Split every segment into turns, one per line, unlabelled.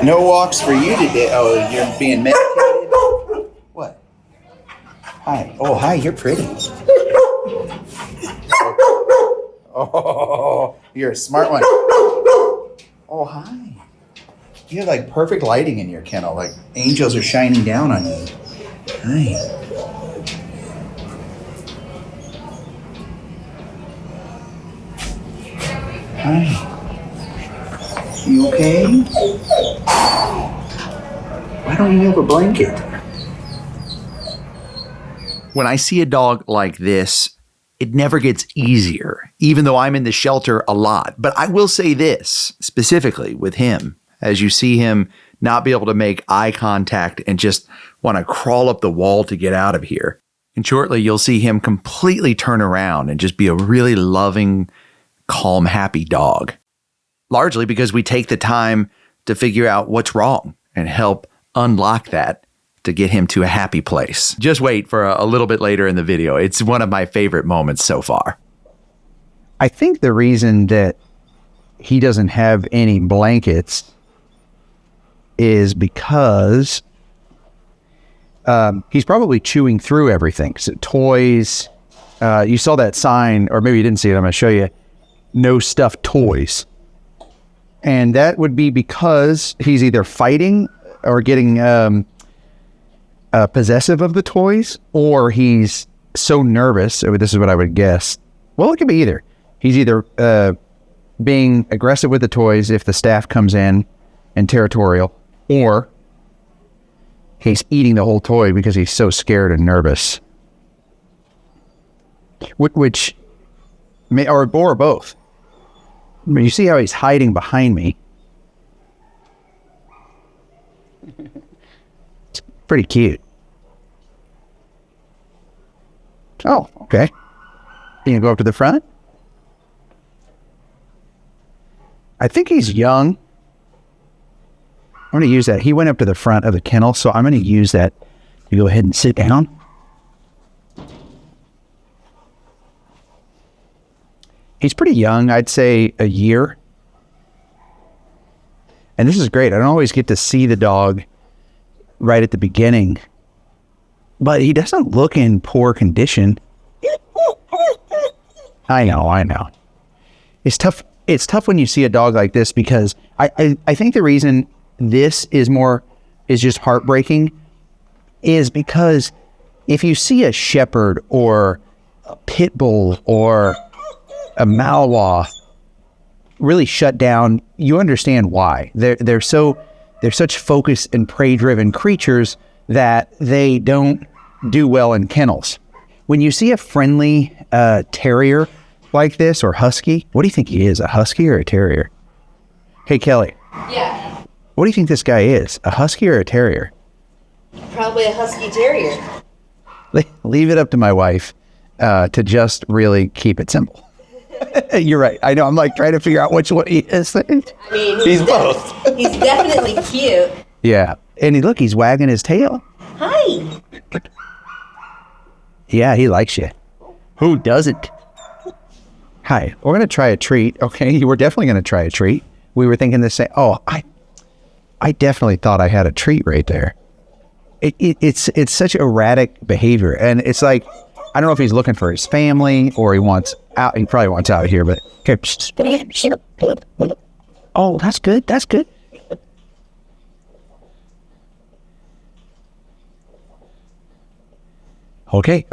No walks for you today. Oh, you're being medicated? What? Hi. Oh, hi, you're pretty. Oh, you're a smart one. Oh, hi. You have like perfect lighting in your kennel. Like angels are shining down on you. Hi. Hi. You okay? Why don't you have a blanket? When I see a dog like this, it never gets easier, even though I'm in the shelter a lot. But I will say this, specifically with him, as you see him not be able to make eye contact and just want to crawl up the wall to get out of here. And shortly, you'll see him completely turn around and just be a really loving, calm, happy dog. Largely because we take the time to figure out what's wrong and help unlock that to get him to a happy place. Just wait for a little bit later in the video. It's one of my favorite moments so far.
I think the reason that he doesn't have any blankets is because he's probably chewing through everything. So toys, you saw that sign, or maybe you didn't see it, I'm going to show you, no stuffed toys. And that would be because he's either fighting or getting possessive of the toys, or he's so nervous. This is what I would guess. Well, it could be either. He's either being aggressive with the toys if the staff comes in and territorial, or he's eating the whole toy because he's so scared and nervous. Which may, or both. I mean, you see how he's hiding behind me. It's pretty cute. Oh, okay. Can you go up to the front? I think he's young. I'm going to use that. He went up to the front of the kennel, so I'm going to use that to go ahead and sit down. He's pretty young, I'd say a year. And this is great. I don't always get to see the dog right at the beginning, but he doesn't look in poor condition. I know. It's tough. It's tough when you see a dog like this because I think the reason this is just heartbreaking is because if you see a shepherd or a pit bull or a Malinois really shut down, you understand why. They're such focused and prey-driven creatures that they don't do well in kennels. When you see a friendly terrier like this, or husky, what do you think he is, a husky or a terrier? Hey, Kelly.
Yeah.
What do you think this guy is, a husky or a terrier?
Probably a husky terrier.
Leave it up to my wife to just really keep it simple. You're right. I know. I'm like trying to figure out which one he is.
I mean,
he's both.
He's definitely cute.
Yeah. And he's wagging his tail.
Hi.
Yeah, he likes you. Who doesn't? Hi. We're going to try a treat. Okay. We're definitely going to try a treat. We were thinking the same. Oh, I definitely thought I had a treat right there. It's such erratic behavior. And it's like, I don't know if he's looking for his family or he wants out. He probably wants out here, but okay. Oh, that's good. That's good. Okay.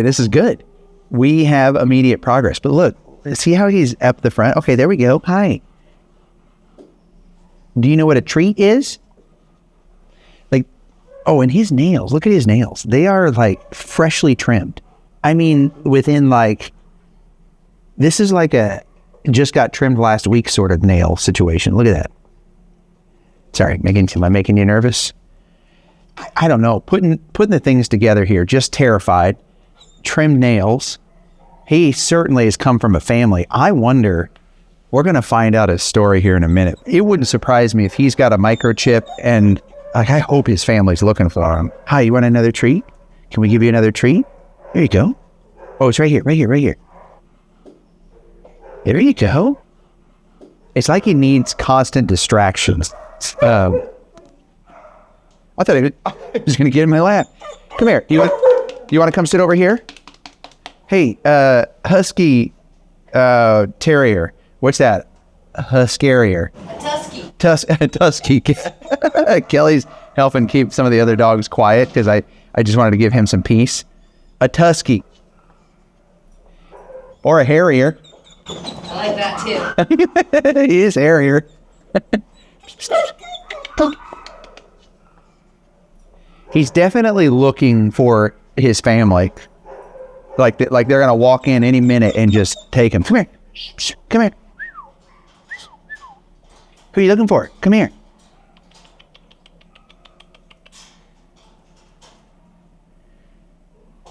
This is good. We have immediate progress. But look, see how he's up the front? Okay, there we go. Hi. Do you know what a treat is? Oh, and his nails. Look at his nails. They are like freshly trimmed. I mean, within this is like a just got trimmed last week sort of nail situation. Look at that. Sorry, am I making you nervous? I don't know. Putting the things together here, just terrified. Trimmed nails. He certainly has come from a family. I wonder, we're going to find out his story here in a minute. It wouldn't surprise me if he's got a microchip and I hope his family's looking for him. Hi, you want another treat? Can we give you another treat? There you go. Oh, it's right here. There you go. It's like he needs constant distractions. I thought I was going to get in my lap. Come here. You want to come sit over here? Hey, Husky Terrier. What's that? Huskarier.
A tusky.
Tusky. Kelly's helping keep some of the other dogs quiet because I just wanted to give him some peace. A Tusky. Or a Harrier.
I like that too.
He is Harrier. He's definitely looking for his family. Like they're going to walk in any minute and just take him. Come here. Come here. Who are you looking for? Come here.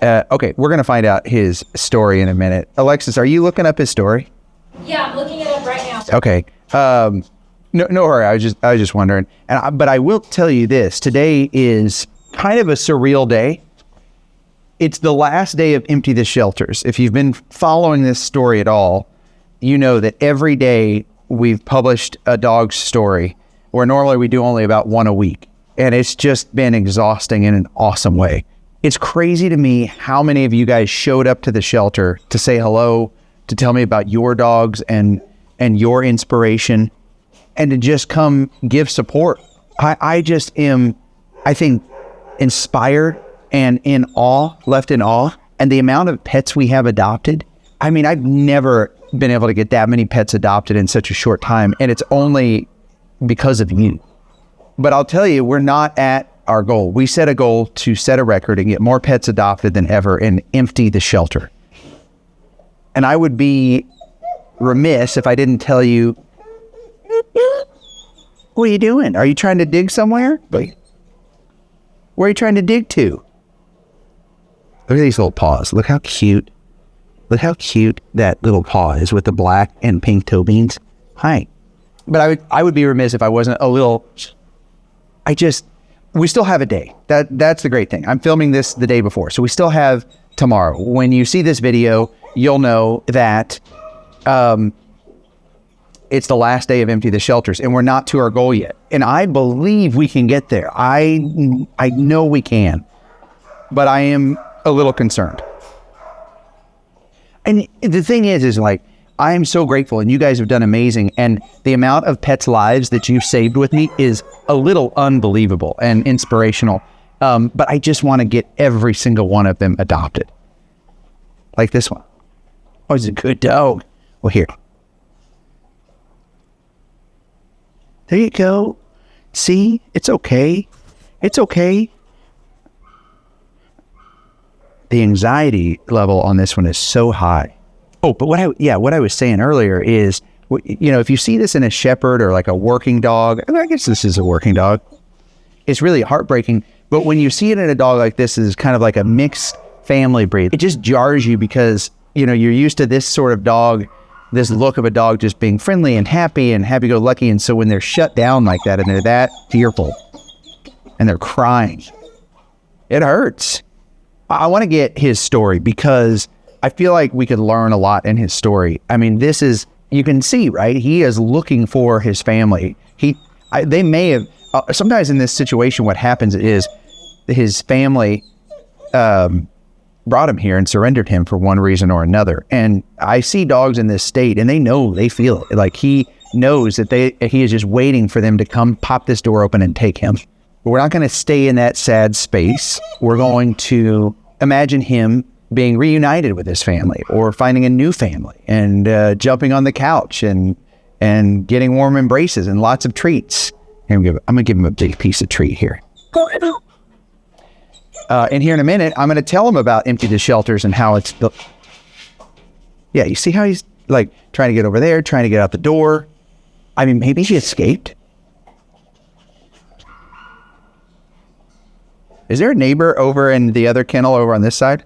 Okay, we're going to find out his story in a minute. Alexis, are you looking up his story?
Yeah, I'm looking it up right now.
Okay. No hurry. I was just wondering. But I will tell you this. Today is kind of a surreal day. It's the last day of Empty the Shelters. If you've been following this story at all, you know that every day we've published a dog's story, where normally we do only about one a week. And it's just been exhausting in an awesome way. It's crazy to me how many of you guys showed up to the shelter to say hello, to tell me about your dogs and your inspiration, and to just come give support. I just am, I think, inspired and left in awe. And the amount of pets we have adopted, I mean, I've never been able to get that many pets adopted in such a short time. And it's only because of you. But I'll tell you, we're not at our goal. We set a goal to set a record and get more pets adopted than ever and empty the shelter. And I would be remiss if I didn't tell you, what are you doing? Are you trying to dig somewhere? Where are you trying to dig to? Look at these little paws. Look how cute. Look how cute that little paw is with the black and pink toe beans. Hi. But I would be remiss if I wasn't a little... we still have a day. That's the great thing. I'm filming this the day before, so we still have tomorrow. When you see this video, you'll know that it's the last day of Empty the Shelters, and we're not to our goal yet. And I believe we can get there. I know we can, but I am a little concerned. And the thing is like, I am so grateful, and you guys have done amazing. And the amount of pets' lives that you've saved with me is a little unbelievable and inspirational. But I just want to get every single one of them adopted. Like this one. Oh, he's a good dog. Well, here. There you go. See? It's okay. It's okay. The anxiety level on this one is so high. Oh, but what I was saying earlier is, if you see this in a shepherd or like a working dog, I guess this is a working dog, it's really heartbreaking. But when you see it in a dog like this, is kind of like a mixed family breed. It just jars you because, you're used to this sort of dog, this look of a dog just being friendly and happy-go-lucky. And so when they're shut down like that and they're that fearful and they're crying, it hurts. I want to get his story because I feel like we could learn a lot in his story. I mean, you can see, right? He is looking for his family. They may have, sometimes in this situation, what happens is his family brought him here and surrendered him for one reason or another. And I see dogs in this state and they feel it. Like he knows that he is just waiting for them to come pop this door open and take him. But we're not going to stay in that sad space. We're going to imagine him being reunited with his family or finding a new family and jumping on the couch and getting warm embraces and lots of treats. I'm going to give him a big piece of treat here. And here in a minute, I'm going to tell him about Empty the Shelters and how it's built. Yeah, you see how he's like trying to get over there, trying to get out the door. I mean, maybe he escaped. Is there a neighbor over in the other kennel over on this side?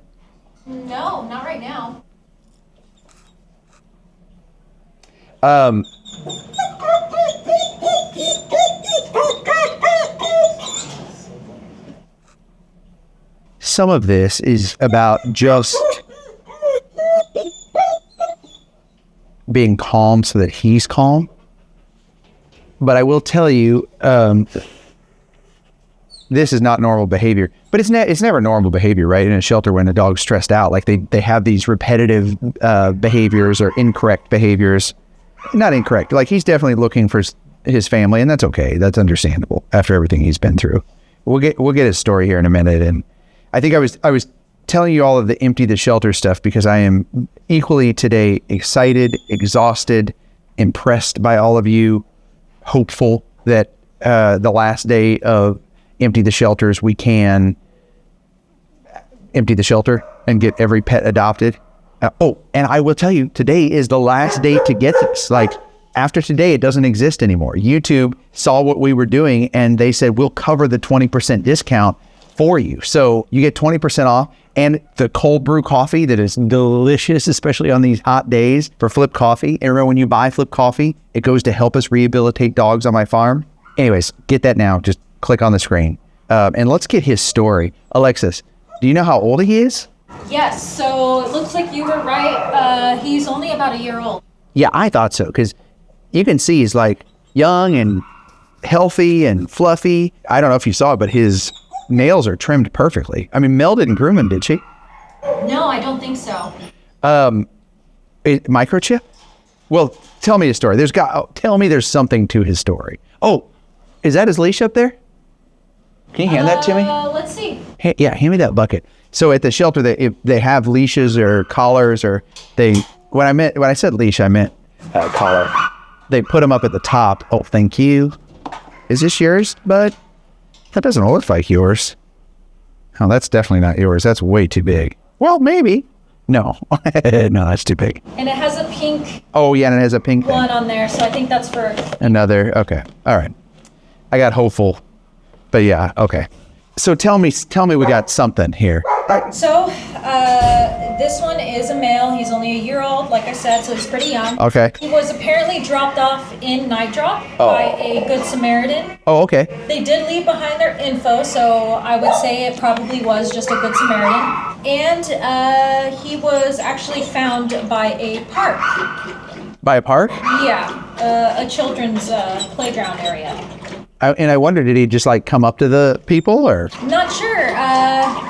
No, not right now.
Some of this is about just being calm so that he's calm. But I will tell you, this is not normal behavior. But it's never normal behavior, right? In a shelter when a dog's stressed out, like they have these repetitive behaviors or incorrect behaviors. Not incorrect. Like he's definitely looking for his family, and that's okay. That's understandable after everything he's been through. We'll get his story here in a minute. And I think I was telling you all of the empty the shelter stuff because I am equally today excited, exhausted, impressed by all of you, hopeful that the last day of Empty the Shelters, we can empty the shelter and get every pet adopted. And I will tell you, today is the last day to get this. Like, after today, it doesn't exist anymore. YouTube saw what we were doing, and they said, we'll cover the 20% discount for you. So you get 20% off, and the cold brew coffee that is delicious, especially on these hot days for Flip Coffee. And remember, when you buy Flip Coffee, it goes to help us rehabilitate dogs on my farm. Anyways, get that now. Just click on the screen. And let's get his story. Alexis, do you know how old he is?
Yes, so it looks like you were right. He's only about a year old.
Yeah, I thought so, because you can see he's like young and healthy and fluffy. I don't know if you saw it, but his nails are trimmed perfectly. I mean, Mel didn't groom him, did she?
No, I don't think so.
Microchip? Well, tell me his story. Tell me there's something to his story. Oh, is that his leash up there? Can you hand that to me?
Let's see.
Yeah, hand me that bucket. So at the shelter, they have leashes or collars, or when I said leash, I meant collar. They put them up at the top. Oh, thank you. Is this yours, bud? That doesn't look like yours. Oh, that's definitely not yours. That's way too big. Well, maybe. No. No, that's too big.
And it has a pink
Oh, yeah, and it has a pink
one on there, so I think that's for...
Another. Okay. All right. I got hopeful. But yeah, okay. So tell me we got something here.
So, this one is a male. He's only a year old, like I said, so he's pretty young.
Okay.
He was apparently dropped off in Night Drop by a Good Samaritan.
Oh, okay.
They did leave behind their info, so I would say it probably was just a Good Samaritan. And he was actually found by a park.
By a park?
Yeah, a children's playground area.
And I wonder, did he just like come up to the people or?
Not sure.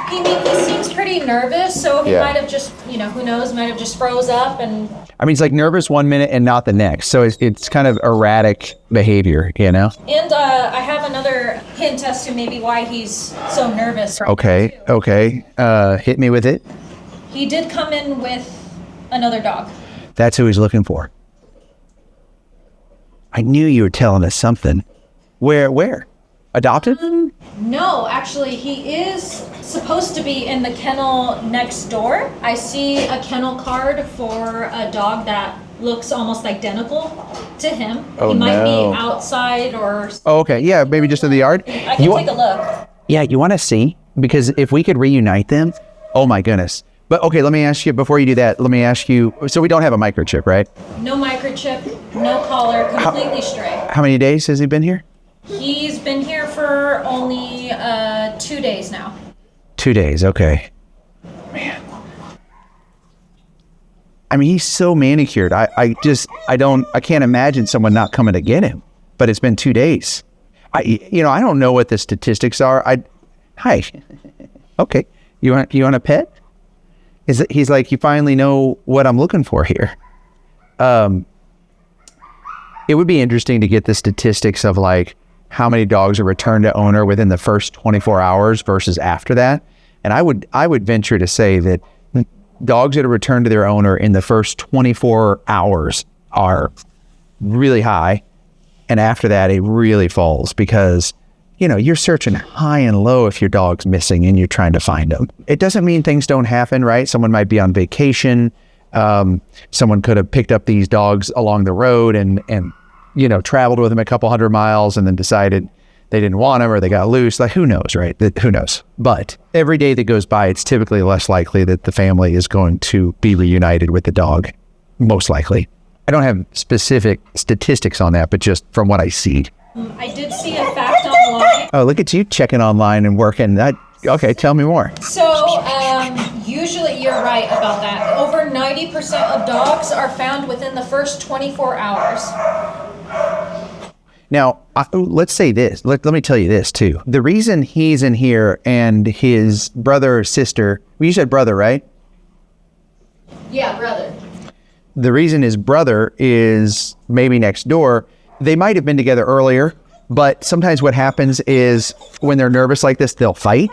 He seems pretty nervous, so he might have just, who knows, might have just froze up and...
I mean, he's like nervous one minute and not the next. So it's kind of erratic behavior,
And I have another hint as to maybe why he's so nervous.
Okay. Hit me with it.
He did come in with another dog.
That's who he's looking for. I knew you were telling us something. Where? Adopted?
No, actually, he is supposed to be in the kennel next door. I see a kennel card for a dog that looks almost identical to him. He might be outside or...
Oh, okay. Yeah, maybe just in the yard.
I can take a look.
Yeah, you want to see? Because if we could reunite them, oh my goodness. But okay, let me ask you, before you do that, so we don't have a microchip, right?
No microchip, no collar, completely stray.
How many days has he been here?
He's been here for only 2 days now.
2 days, okay. Man. I mean, he's so manicured. I can't imagine someone not coming to get him. But it's been 2 days. I don't know what the statistics are. Hi. Okay. You want a pet? He's like, you finally know what I'm looking for here. It would be interesting to get the statistics of like how many dogs are returned to owner within the first 24 hours versus after that. And I would venture to say that dogs that are returned to their owner in the first 24 hours are really high. And after that, it really falls because, you're searching high and low if your dog's missing and you're trying to find them. It doesn't mean things don't happen, right? Someone might be on vacation. Someone could have picked up these dogs along the road and traveled with them a couple hundred miles and then decided they didn't want them or they got loose. Like, who knows, right? Who knows? But every day that goes by, it's typically less likely that the family is going to be reunited with the dog, most likely. I don't have specific statistics on that, but just from what I see.
I did see a fact online.
Oh, look at you checking online and working. Okay, tell me more.
So, usually you're right about that. Over 90% of dogs are found within the first 24 hours.
Now, let's say this. Let me tell you this, too. The reason he's in here and his brother or sister, well, you said brother, right?
Yeah, brother.
The reason his brother is maybe next door, they might have been together earlier, but sometimes what happens is when they're nervous like this, they'll fight,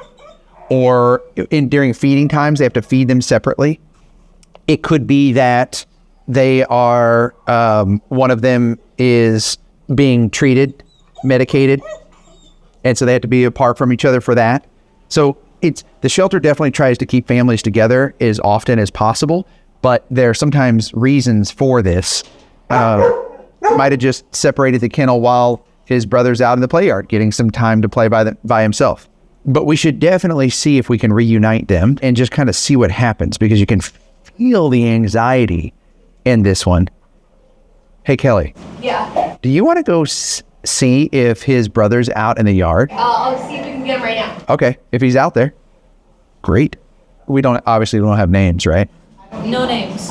or during feeding times, they have to feed them separately. It could be that they are, one of them is being treated, medicated, and so they have to be apart from each other for that. So the shelter definitely tries to keep families together as often as possible, but there are sometimes reasons for this. Might have just separated the kennel while his brother's out in the play yard getting some time to play by himself. But we should definitely see if we can reunite them and just kind of see what happens, because you can feel the anxiety in this one. Hey, Kelly.
Yeah.
Do you want to go see if his brother's out in the yard?
I'll see if we can get him right now.
Okay. If he's out there, great. We don't have names, right?
No names.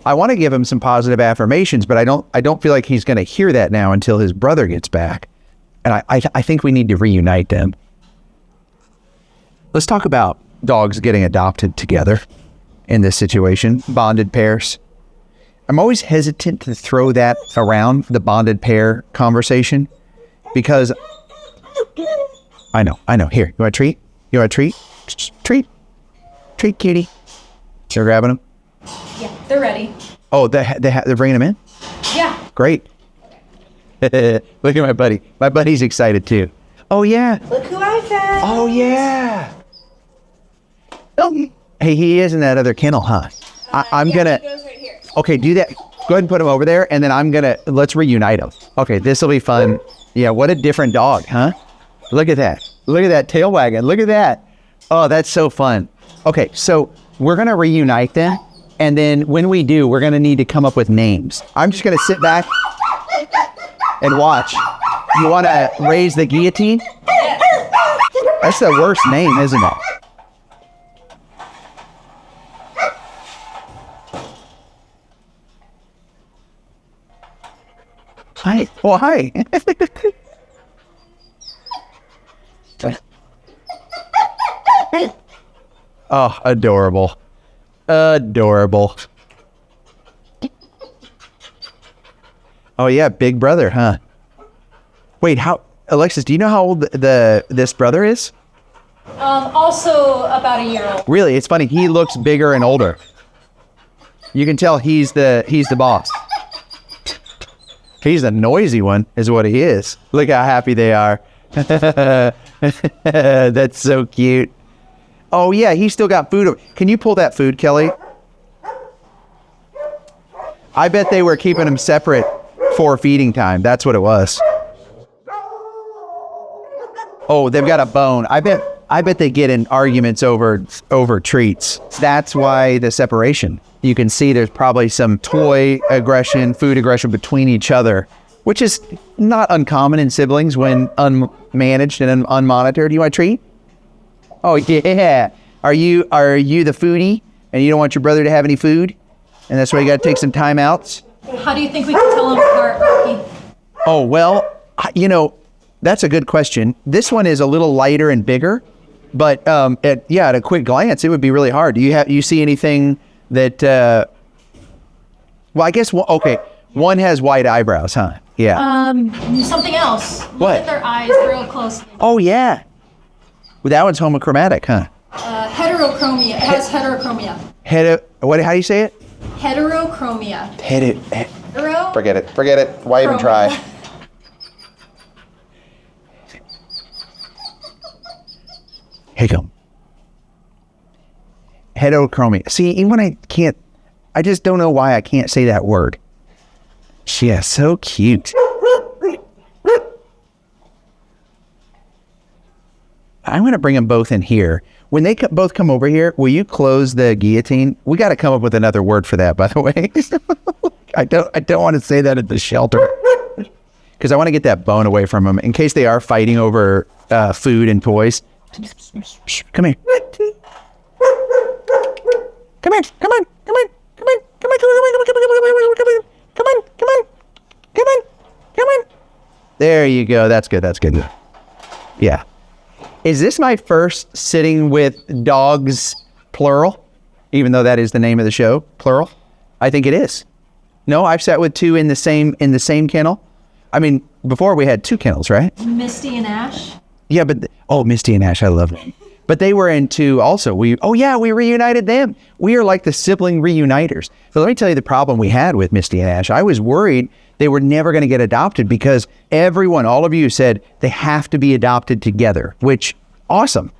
I want to give him some positive affirmations, but I don't feel like he's going to hear that now until his brother gets back. And I think we need to reunite them. Let's talk about dogs getting adopted together in this situation, bonded pairs. I'm always hesitant to throw that around, the bonded pair conversation, because I know. Here, you want a treat? You want a treat? Treat, kitty. They're grabbing them?
Yeah, they're ready.
Oh, they're bringing them in?
Yeah.
Great. Look at my buddy. My buddy's excited too. Oh, yeah.
Look who I found.
Oh, yeah. Oh. Hey, he is in that other kennel, huh? I'm going to...
He goes right here.
Okay, do that. Go ahead and put him over there, and then let's reunite him. Okay, this will be fun. Yeah, what a different dog, huh? Look at that. Look at that tail wagging. Look at that. Oh, that's so fun. Okay, so we're going to reunite them, and then when we do, we're going to need to come up with names. I'm just going to sit back and watch. You want to raise the guillotine? That's the worst name, isn't it? Hi. Oh, hi. Oh, adorable. Adorable. Oh, yeah, big brother, huh? Wait, Alexis, do you know how old this brother is?
Also about a year old.
Really, it's funny. He looks bigger and older. You can tell he's the boss. He's the noisy one, is what he is. Look how happy they are. That's so cute. Oh, yeah, he's still got food. Can you pull that food, Kelly? I bet they were keeping him separate for feeding time. That's what it was. Oh, they've got a bone. I bet they get in arguments over treats. That's why the separation. You can see there's probably some toy aggression, food aggression between each other, which is not uncommon in siblings when unmanaged and unmonitored. You want a treat? Oh, yeah. Are you the foodie and you don't want your brother to have any food? And that's why you got to take some time outs?
How do you think we can tell them apart, Rocky?
Oh, well, that's a good question. This one is a little lighter and bigger, but at a quick glance, it would be really hard. Do you see anything that, well, I guess, okay, one has white eyebrows, huh? Yeah.
Something else.
What?
Look at their eyes real closely.
Oh, yeah. Well, that one's homochromatic, huh?
Heterochromia. It has heterochromia.
How do you say it?
Heterochromia. Hetero?
Forget it. Why even try? Here you go. Heterochromia. See, even when I just don't know why I can't say that word. She is so cute. I'm going to bring them both in here. When they both come over here, will you close the guillotine? We got to come up with another word for that, by the way. I don't want to say that at the shelter because I want to get that bone away from them in case they are fighting over food and toys. Come here. Come on. There you go. That's good. That's good. Yeah. Is this my first sitting with dogs, plural? Even though that is the name of the show, plural? I think it is. No, I've sat with two in the same kennel. I mean, before we had two kennels, right?
Misty and Ash.
Yeah, but Misty and Ash, I love them. But they were in two also. We reunited them. We are like the sibling reuniters. But let me tell you the problem we had with Misty and Ash. I was worried they were never going to get adopted because all of you said they have to be adopted together, which awesome.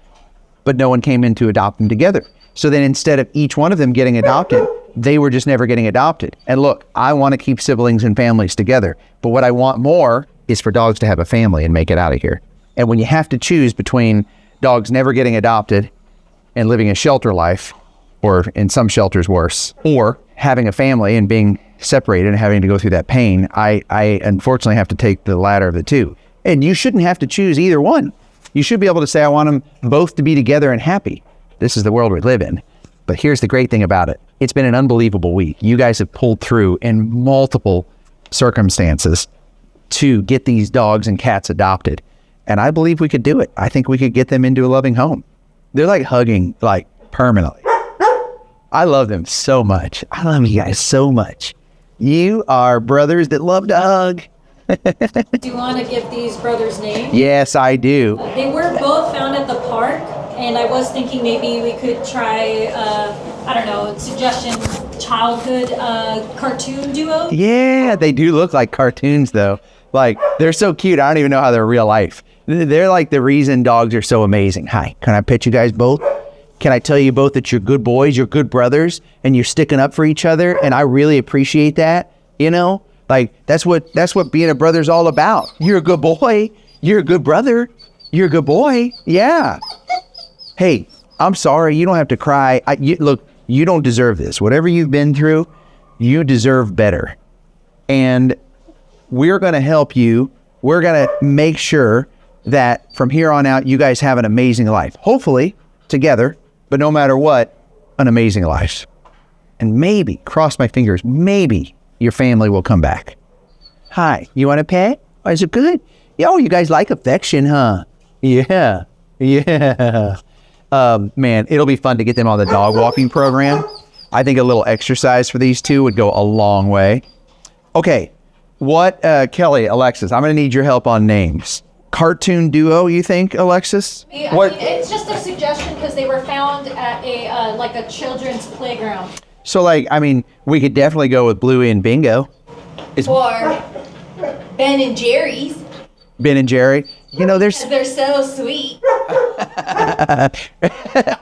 But no one came in to adopt them together. So then instead of each one of them getting adopted, they were just never getting adopted. And look, I want to keep siblings and families together. But what I want more is for dogs to have a family and make it out of here. And when you have to choose between dogs never getting adopted and living a shelter life, or in some shelters worse, or having a family and being separated and having to go through that pain, I unfortunately have to take the latter of the two. And you shouldn't have to choose either one. You should be able to say, I want them both to be together and happy. This is the world we live in. But here's the great thing about it. It's been an unbelievable week. You guys have pulled through in multiple circumstances to get these dogs and cats adopted. And I believe we could do it. I think we could get them into a loving home. They're like hugging, like permanently. I love them so much. I love you guys so much. You are brothers that love to hug.
Do you want to give these brothers names?
Yes, I do.
They were both found at the park, and I was thinking maybe we could try, suggestion, childhood cartoon duo.
Yeah, they do look like cartoons though. Like, they're so cute. I don't even know how they're real life. They're like the reason dogs are so amazing. Hi, can I pet you guys both? Can I tell you both that you're good boys, you're good brothers, and you're sticking up for each other? And I really appreciate that. You know, like that's what being a brother's all about. You're a good boy. You're a good brother. You're a good boy. Yeah. Hey, I'm sorry. You don't have to cry. Look, you don't deserve this. Whatever you've been through, you deserve better. And we're going to help you. We're going to make sure that from here on out, you guys have an amazing life. Hopefully together, but no matter what, an amazing life. And maybe, cross my fingers, maybe your family will come back. Hi, you want a pet? Oh, is it good? Oh, you guys like affection, huh? Yeah. Man, it'll be fun to get them on the dog walking program. I think a little exercise for these two would go a long way. Okay, what, Kelly, Alexis, I'm going to need your help on names. Cartoon duo, you think, Alexis?
Yeah, I mean, it's just a suggestion because they were found at a children's playground.
So, we could definitely go with Bluey and Bingo.
Or Ben and Jerry's.
Ben and Jerry. You know,
They're so sweet.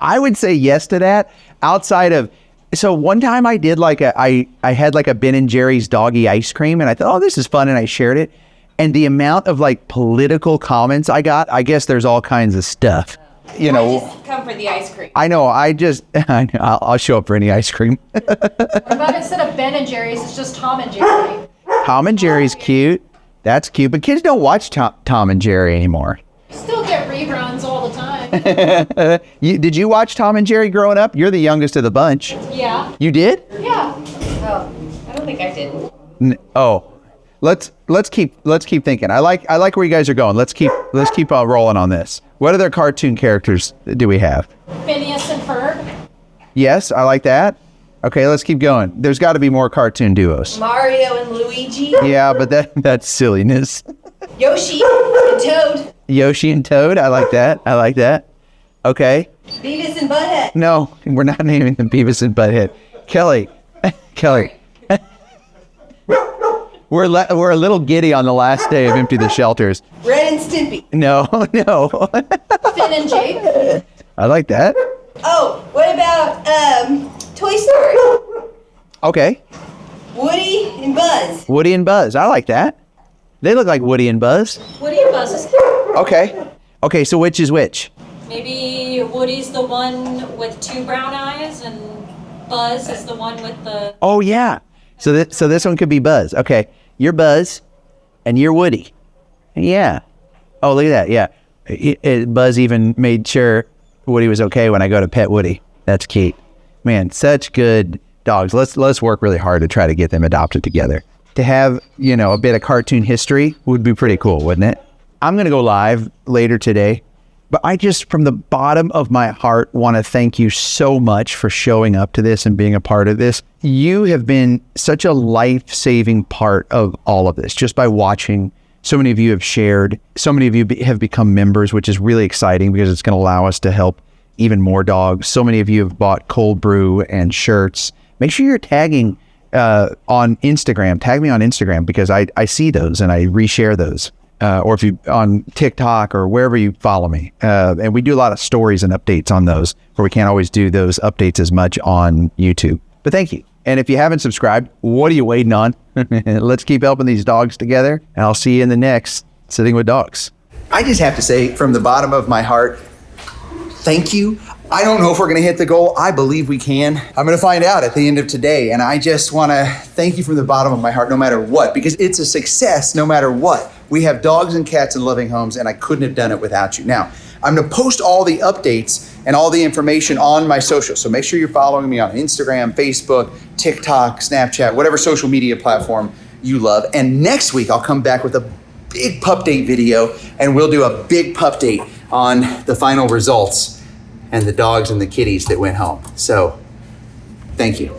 I would say yes to that. Outside of, so one time I did I had a Ben and Jerry's doggy ice cream, and I thought, oh, this is fun, and I shared it. And the amount of political comments I got, I guess there's all kinds of stuff. You know,
Just come for the ice cream.
I know. I'll show up for any ice cream.
What about instead of Ben and Jerry's, it's just Tom and Jerry?
Tom and Jerry's cute. That's cute. But kids don't watch Tom and Jerry anymore.
Still get reruns all the time.
Did you watch Tom and Jerry growing up? You're the youngest of the bunch.
Yeah.
You did?
Yeah.
Oh, I don't think I did.
Let's keep thinking. I like where you guys are going. Let's keep rolling on this. What other cartoon characters do we have?
Phineas and Ferb.
Yes, I like that. Okay, let's keep going. There's got to be more cartoon duos.
Mario and Luigi.
Yeah, but that's silliness.
Yoshi and Toad.
Yoshi and Toad. I like that. Okay.
Beavis and Butthead.
No, we're not naming them Beavis and Butthead. Kelly. We're a little giddy on the last day of Empty the Shelters.
Red and Stimpy.
No.
Finn and Jake.
I like that.
Oh, what about Toy Story?
Okay.
Woody and Buzz.
Woody and Buzz. I like that. They look like Woody and Buzz.
Woody and Buzz is cute.
Okay, so which is which?
Maybe Woody's the one with two brown eyes and Buzz is the one with the...
Oh, yeah. So this one could be Buzz. Okay, you're Buzz, and you're Woody. Yeah. Oh, look at that. Yeah. Buzz even made sure Woody was okay when I go to pet Woody. That's cute. Man, such good dogs. Let's work really hard to try to get them adopted together. to have, a bit of cartoon history would be pretty cool, wouldn't it? I'm going to go live later today, but I just, from the bottom of my heart, want to thank you so much for showing up to this and being a part of this. You have been such a life-saving part of all of this, just by watching. So many of you have shared. So many of you have become members, which is really exciting because it's going to allow us to help even more dogs. So many of you have bought cold brew and shirts. Make sure you're tagging on Instagram. Tag me on Instagram because I see those and I reshare those. Or if you on TikTok or wherever you follow me. And we do a lot of stories and updates on those where we can't always do those updates as much on YouTube. But thank you. And if you haven't subscribed, what are you waiting on? Let's keep helping these dogs together. And I'll see you in the next Sitting with Dogs.
I just have to say from the bottom of my heart, thank you. I don't know if we're going to hit the goal. I believe we can. I'm going to find out at the end of today. And I just want to thank you from the bottom of my heart, no matter what, because it's a success no matter what. We have dogs and cats in loving homes, and I couldn't have done it without you. Now, I'm going to post all the updates and all the information on my social. So make sure you're following me on Instagram, Facebook, TikTok, Snapchat, whatever social media platform you love. And next week, I'll come back with a big pup date video, and we'll do a big pup date on the final results and the dogs and the kitties that went home. So thank you.